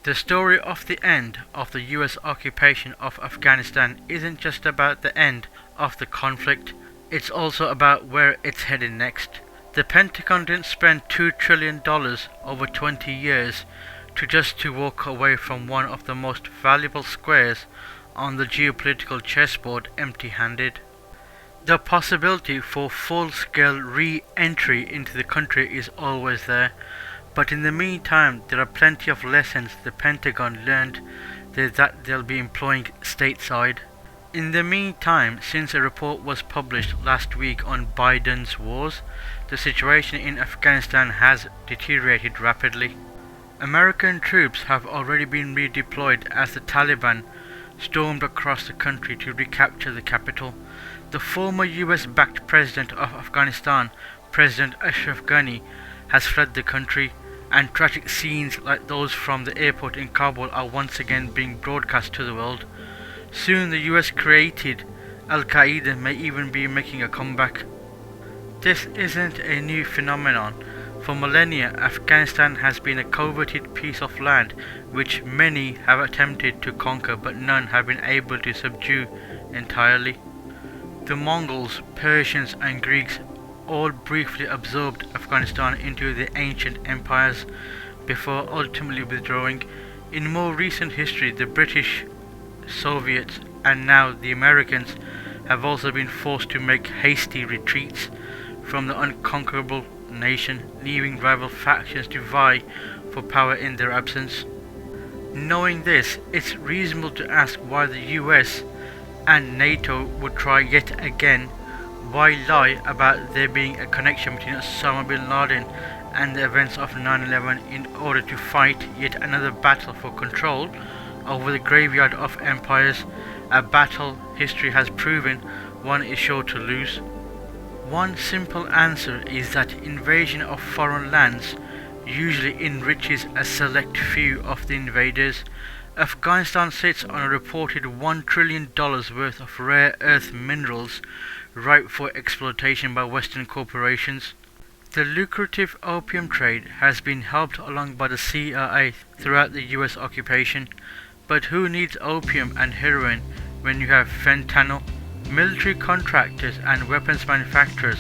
The story of the end of the US occupation of Afghanistan isn't just about the end of the conflict, it's also about where it's headed next. The Pentagon didn't spend $2 trillion over 20 years to walk away from one of the most valuable squares on the geopolitical chessboard empty-handed. The possibility for full-scale re-entry into the country is always there, but in the meantime there are plenty of lessons the Pentagon learned that they'll be employing stateside. In the meantime, since a report was published last week on Biden's wars, the situation in Afghanistan has deteriorated rapidly. American troops have already been redeployed as the Taliban stormed across the country to recapture the capital. The former US-backed president of Afghanistan, President Ashraf Ghani, has fled the country, and tragic scenes like those from the airport in Kabul are once again being broadcast to the world. Soon the US created al-Qaeda may even be making a comeback. This isn't a new phenomenon. For millennia, Afghanistan has been a coveted piece of land which many have attempted to conquer but none have been able to subdue entirely. The Mongols, Persians and Greeks all briefly absorbed Afghanistan into their ancient empires before ultimately withdrawing. In more recent history, the British, Soviets and now the Americans have also been forced to make hasty retreats from the unconquerable nation, leaving rival factions to vie for power in their absence. Knowing this, it's reasonable to ask why the US and NATO would try yet again. Why lie about there being a connection between Osama bin Laden and the events of 9/11 in order to fight yet another battle for control over the graveyard of empires, a battle history has proven one is sure to lose? One simple answer is that invasion of foreign lands usually enriches a select few of the invaders. Afghanistan sits on a reported $1 trillion worth of rare earth minerals ripe for exploitation by Western corporations. The lucrative opium trade has been helped along by the CIA throughout the US occupation, but who needs opium and heroin when you have fentanyl? Military contractors and weapons manufacturers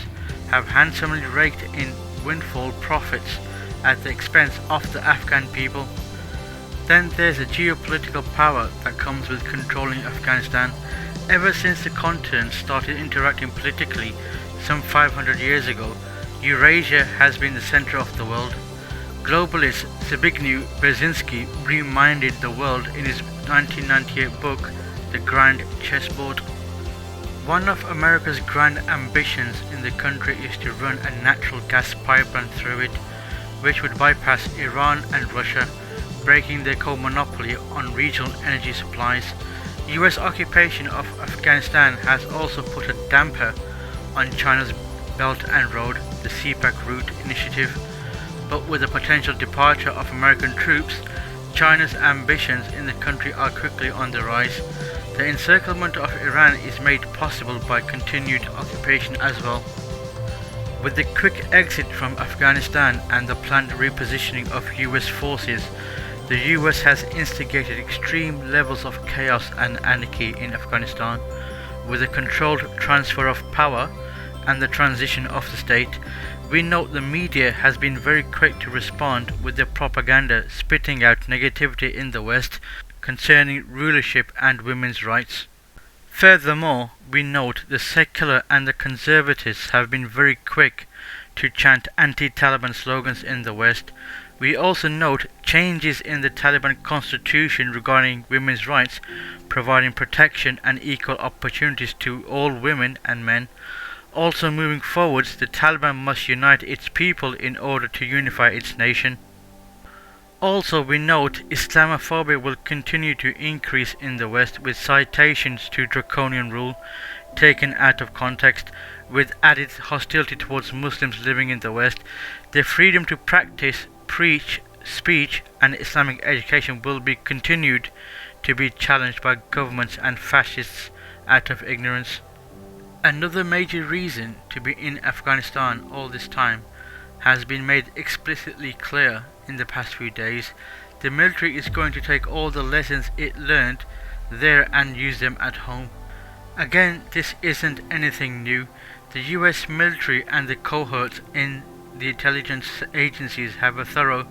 have handsomely raked in windfall profits at the expense of the Afghan people. Then there's the geopolitical power that comes with controlling Afghanistan. Ever since the continent started interacting politically some 500 years ago, Eurasia has been the center of the world. Globalist Zbigniew Brzezinski reminded the world in his 1998 book, The Grand Chessboard. One of America's grand ambitions in the country is to run a natural gas pipeline through it, which would bypass Iran and Russia, breaking their co-monopoly on regional energy supplies. US occupation of Afghanistan has also put a damper on China's Belt and Road, the CPAC route initiative, but with the potential departure of American troops, China's ambitions in the country are quickly on the rise. The encirclement of Iran is made possible by continued occupation as well. With the quick exit from Afghanistan and the planned repositioning of US forces, the US has instigated extreme levels of chaos and anarchy in Afghanistan. With a controlled transfer of power and the transition of the state, we note the media has been very quick to respond with their propaganda spitting out negativity in the West concerning rulership and women's rights. Furthermore, we note the secular and the conservatives have been very quick to chant anti-Taliban slogans in the West. We also note changes in the Taliban constitution regarding women's rights, providing protection and equal opportunities to all women and men. Also moving forwards, the Taliban must unite its people in order to unify its nation. Also we note Islamophobia will continue to increase in the West with citations to draconian rule taken out of context, with added hostility towards Muslims living in the West. Their freedom to practice, preach, speech and Islamic education will be continued to be challenged by governments and fascists out of ignorance. Another major reason to be in Afghanistan all this time has been made explicitly clear in the past few days. The military is going to take all the lessons it learned there and use them at home. Again, this isn't anything new. The US military and the cohorts in the intelligence agencies have a thorough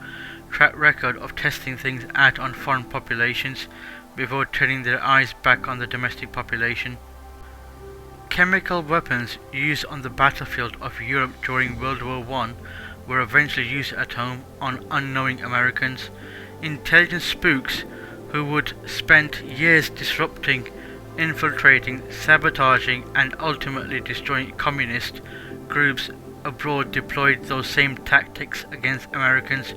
track record of testing things out on foreign populations before turning their eyes back on the domestic population. Chemical weapons used on the battlefield of Europe during World War I were eventually used at home on unknowing Americans. Intelligence spooks who would spend years disrupting, infiltrating, sabotaging and ultimately destroying communist groups abroad deployed those same tactics against Americans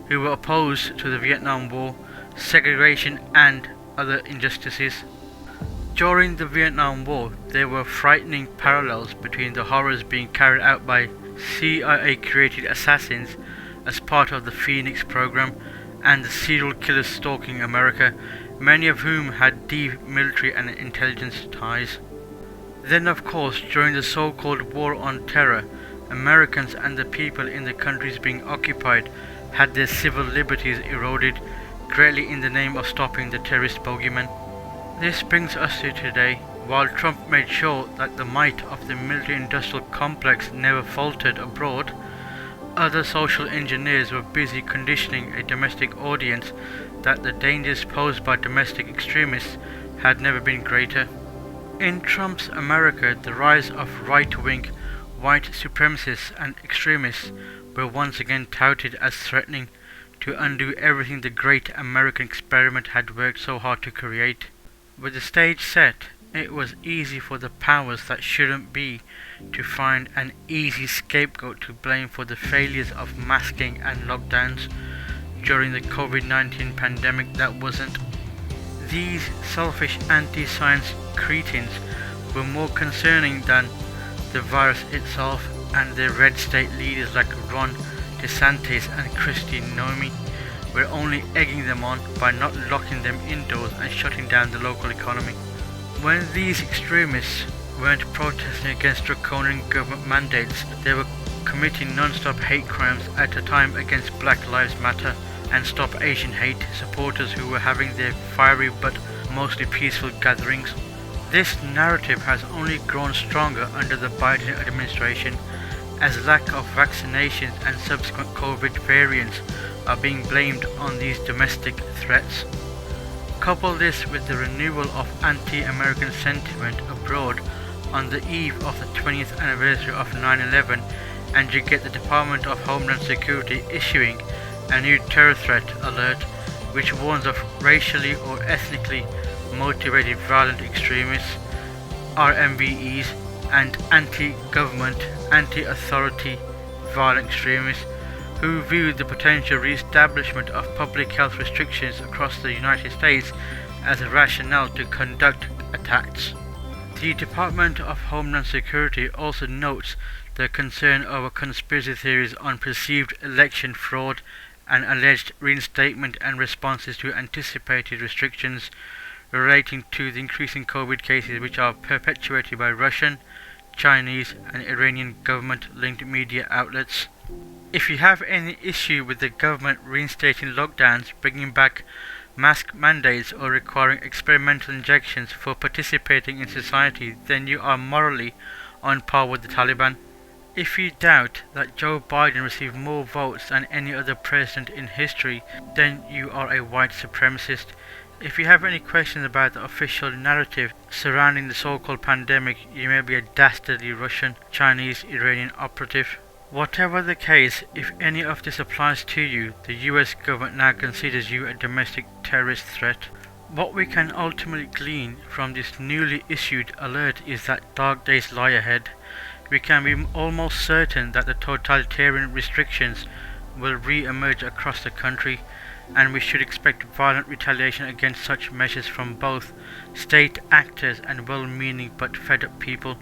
who were opposed to the Vietnam War, segregation and other injustices. During the Vietnam War, there were frightening parallels between the horrors being carried out by CIA-created assassins as part of the Phoenix program and the serial killers stalking America, many of whom had deep military and intelligence ties. Then of course, during the so-called War on Terror, Americans and the people in the countries being occupied had their civil liberties eroded, greatly in the name of stopping the terrorist bogeyman. This brings us to today. While Trump made sure that the might of the military-industrial complex never faltered abroad, other social engineers were busy conditioning a domestic audience that the dangers posed by domestic extremists had never been greater. In Trump's America, the rise of right-wing, white supremacists and extremists were once again touted as threatening to undo everything the great American experiment had worked so hard to create. With the stage set, it was easy for the powers that shouldn't be to find an easy scapegoat to blame for the failures of masking and lockdowns during the COVID-19 pandemic that wasn't. These selfish anti-science cretins were more concerning than the virus itself, and their red state leaders like Ron DeSantis and Kristi Noemi were only egging them on by not locking them indoors and shutting down the local economy. When these extremists weren't protesting against draconian government mandates, they were committing non-stop hate crimes at a time against Black Lives Matter and Stop Asian Hate supporters who were having their fiery but mostly peaceful gatherings. This narrative has only grown stronger under the Biden administration, as lack of vaccinations and subsequent COVID variants are being blamed on these domestic threats. Couple this with the renewal of anti-American sentiment abroad on the eve of the 20th anniversary of 9/11 and you get the Department of Homeland Security issuing a new terror threat alert which warns of racially or ethnically motivated violent extremists, RMVEs, and anti-government, anti-authority violent extremists who view the potential re-establishment of public health restrictions across the United States as a rationale to conduct attacks. The Department of Homeland Security also notes the concern over conspiracy theories on perceived election fraud and alleged reinstatement and responses to anticipated restrictions relating to the increasing COVID cases which are perpetuated by Russian, Chinese and Iranian government-linked media outlets. If you have any issue with the government reinstating lockdowns, bringing back mask mandates or requiring experimental injections for participating in society, then you are morally on par with the Taliban. If you doubt that Joe Biden received more votes than any other president in history, then you are a white supremacist. If you have any questions about the official narrative surrounding the so-called pandemic, you may be a dastardly Russian, Chinese, Iranian operative. Whatever the case, if any of this applies to you, the US government now considers you a domestic terrorist threat. What we can ultimately glean from this newly issued alert is that dark days lie ahead. We can be almost certain that the totalitarian restrictions will re-emerge across the country, and we should expect violent retaliation against such measures from both state actors and well-meaning but fed-up people.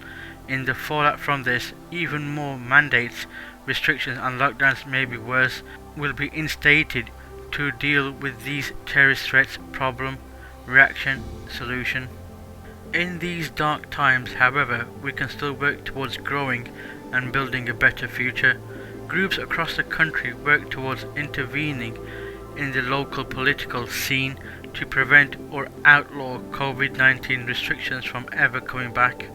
In the fallout from this, even more mandates, restrictions and lockdowns, may be worse, will be instated to deal with these terrorist threats. Problem, reaction, solution. In these dark times, however, we can still work towards growing and building a better future. Groups across the country work towards intervening in the local political scene to prevent or outlaw COVID-19 restrictions from ever coming back.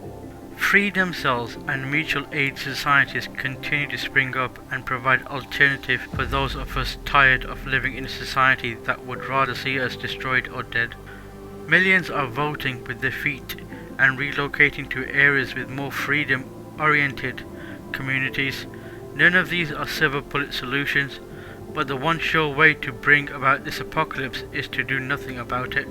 Freedom cells and mutual aid societies continue to spring up and provide alternative for those of us tired of living in a society that would rather see us destroyed or dead. Millions are voting with their feet and relocating to areas with more freedom-oriented communities. None of these are silver bullet solutions, but the one sure way to bring about this apocalypse is to do nothing about it.